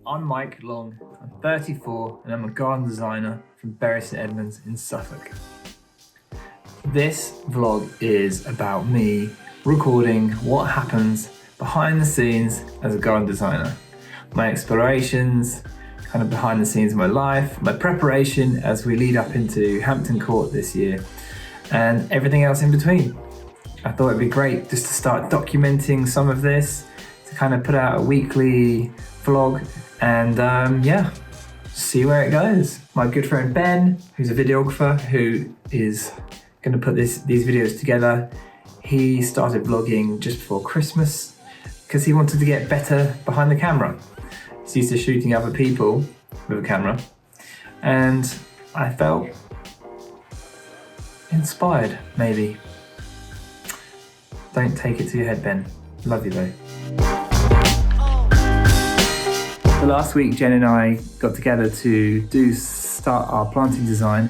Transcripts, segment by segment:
I'm Mike Long, I'm 34 and I'm a garden designer from Bury St Edmunds in Suffolk. This vlog is about me recording what happens behind the scenes as a garden designer. My explorations, kind of behind the scenes of my life, my preparation as we lead up into Hampton Court this year, and everything else in between. I thought it'd be great just to start documenting some of this, to kind of put out a weekly vlog and see where it goes. My good friend Ben, who's a videographer who is going to put these videos together, he started vlogging just before Christmas because he wanted to get better behind the camera. He's used to shooting other people with a camera, and I felt inspired, maybe. Don't take it to your head, Ben. Love you though. So last week, Jen and I got together to start our planting design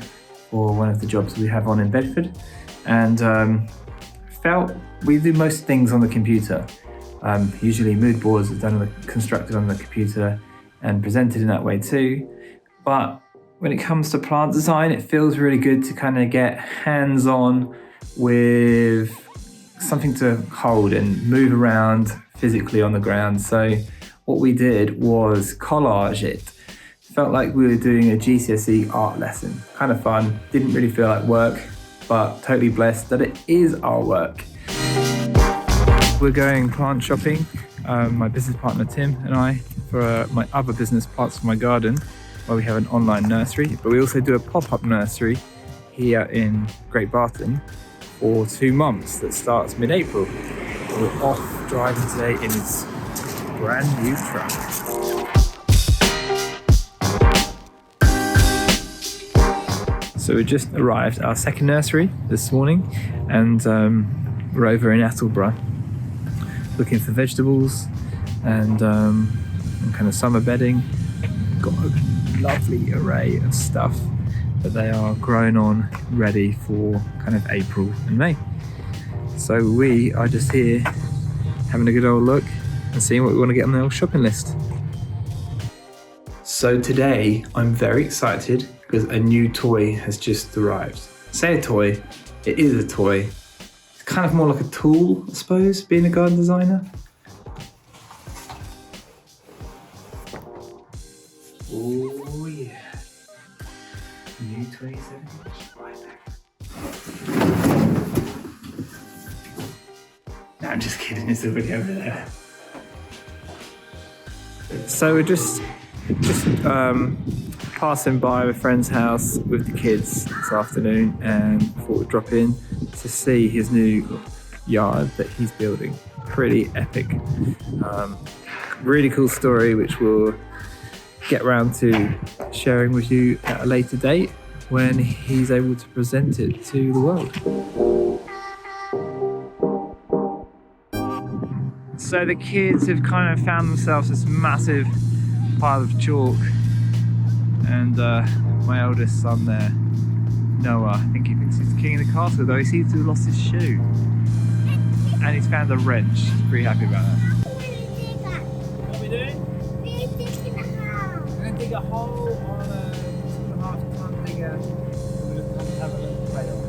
for one of the jobs we have on in Bedford, and felt we do most things on the computer. Usually mood boards are constructed on the computer and presented in that way too. But when it comes to plant design, it feels really good to kind of get hands-on with something to hold and move around physically on the ground. So what we did was collage it. Felt like we were doing a GCSE art lesson. Kind of fun, didn't really feel like work, but totally blessed that it is our work. We're going plant shopping, my business partner Tim and I, for my other business, Plants for My Garden, where we have an online nursery, but we also do a pop-up nursery here in Great Barton for 2 months that starts mid-April. We're off driving today in this brand new truck. So we just arrived at our second nursery this morning, and we're over in Attleborough looking for vegetables and kind of summer bedding. Got a lovely array of stuff that they are growing on, ready for kind of April and May. So we are just here having a good old look and seeing what we want to get on the old shopping list. So today I'm very excited because a new toy has just arrived. Say a toy, it is a toy. It's kind of more like a tool, I suppose, being a garden designer. Oh yeah. New 27-inch right there. No, I'm just kidding, it's already over there. So we're just passing by a friend's house with the kids this afternoon, and thought we'd drop in to see his new yard that he's building. Pretty epic. Really cool story, which we'll get around to sharing with you at a later date when he's able to present it to the world. So the kids have kind of found themselves this massive pile of chalk, and my eldest son there, Noah, I think he thinks he's the king of the castle, though he seems to have lost his shoe. And he's found a wrench. He's pretty happy about that. What are we doing? We're going to dig a hole on a 2.5 ton digger. We're going to have a little play on it.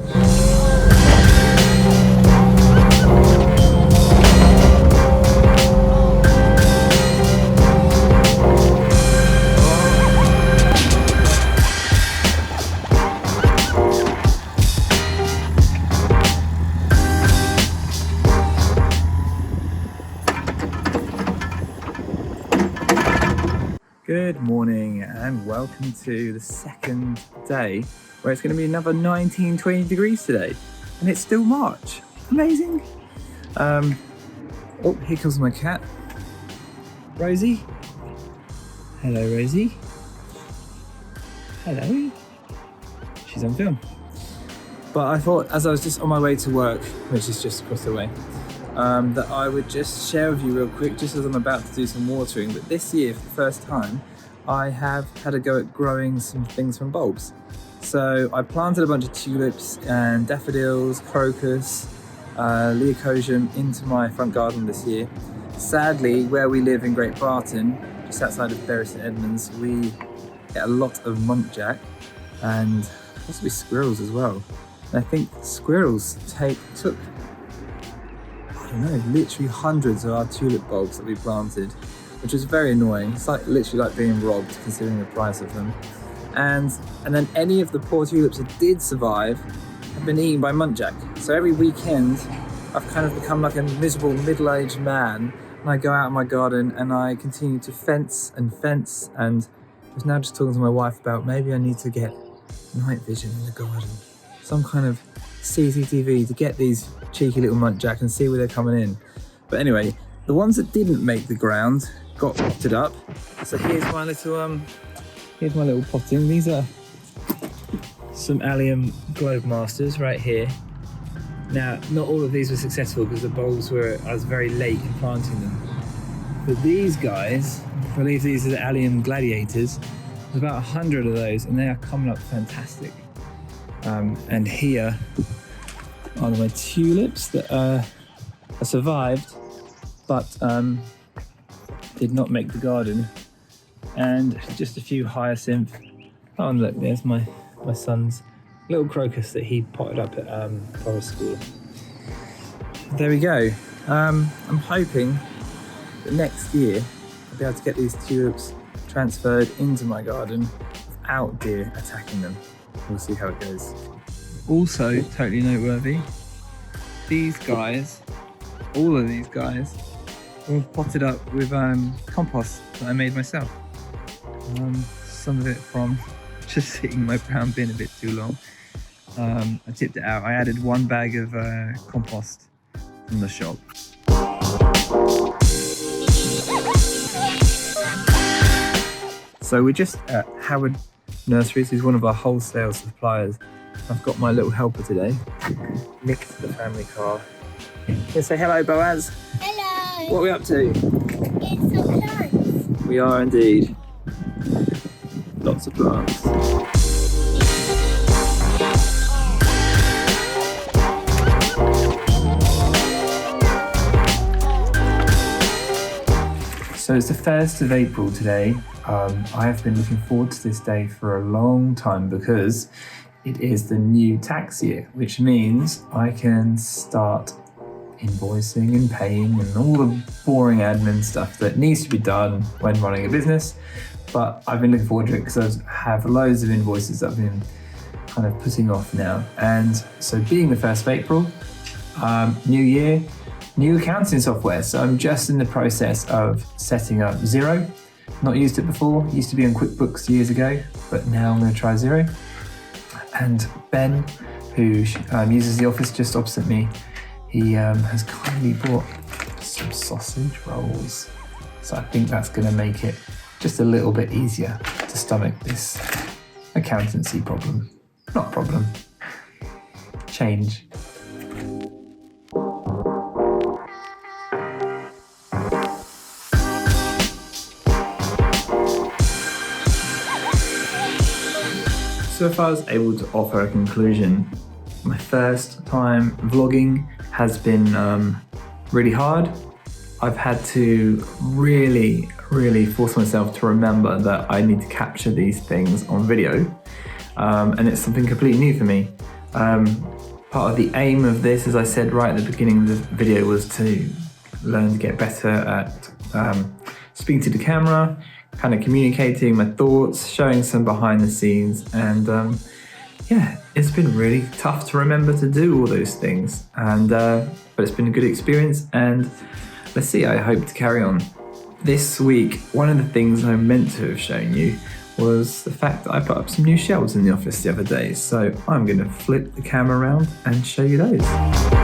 Good morning and welcome to the second day where it's going to be another 19-20 degrees today, and it's still March. Amazing. Oh, here comes my cat, Rosie. Hello, Rosie. Hello. She's on film. But I thought, as I was just on my way to work, which is just across the way, that I would just share with you real quick, just as I'm about to do some watering, that this year, for the first time, I have had a go at growing some things from bulbs. So I planted a bunch of tulips and daffodils, crocus, Leocosium into my front garden this year. Sadly, where we live in Great Barton, just outside of Bury St Edmunds, we get a lot of muntjac and possibly squirrels as well. And I think squirrels took, I don't know, literally hundreds of our tulip bulbs that we planted, which was very annoying. It's literally like being robbed considering the price of them. And then any of the poor tulips that did survive have been eaten by muntjac. So every weekend I've kind of become like a miserable middle-aged man, and I go out in my garden and I continue to fence, and I was now just talking to my wife about maybe I need to get night vision in the garden, some kind of CCTV to get these cheeky little muntjac and see where they're coming in. But anyway, the ones that didn't make the ground got potted up. So here's my little potting. These are some Allium Globe Masters right here. Now, not all of these were successful because I was very late in planting them. But these guys, I believe these are the Allium Gladiators. There's about 100 of those and they are coming up fantastic. And here are my tulips that survived, but did not make the garden. And just a few hyacinth. Oh, and look, there's my son's little crocus that he potted up at forest school. There we go. I'm hoping that next year I'll be able to get these tulips transferred into my garden without deer attacking them. We'll see how it goes. Also, totally noteworthy, these guys, all of these guys, were potted up with compost that I made myself. Some of it from just sitting in my brown bin a bit too long. I tipped it out. I added 1 bag of compost from the shop. So we're just at Howard Nurseries, who's one of our wholesale suppliers. I've got my little helper today, Nick, the family car. Can say hello, Boaz? Hello. What are we up to? It's some plants. We are indeed. Lots of plants. So it's the 1st of April today. I have been looking forward to this day for a long time because it is the new tax year, which means I can start invoicing and paying and all the boring admin stuff that needs to be done when running a business. But I've been looking forward to it because I have loads of invoices that I've been kind of putting off now. And so being the 1st of April, new year, new accounting software. So I'm just in the process of setting up Xero. Not used it before, used to be on QuickBooks years ago, but now I'm going to try Xero. And Ben, who uses the office just opposite me, he has kindly bought some sausage rolls. So I think that's going to make it just a little bit easier to stomach this accountancy problem. Not problem. Change. So if I was able to offer a conclusion, my first time vlogging has been really hard. I've had to really force myself to remember that I need to capture these things on video, and it's something completely new for me. Part of the aim of this, as I said right at the beginning of the video, was to learn to get better at speaking to the camera, kind of communicating my thoughts, showing some behind the scenes, and yeah, it's been really tough to remember to do all those things, and but it's been a good experience, and let's see, I hope to carry on. This week, one of the things I meant to have shown you was the fact that I put up some new shelves in the office the other day, so I'm going to flip the camera around and show you those.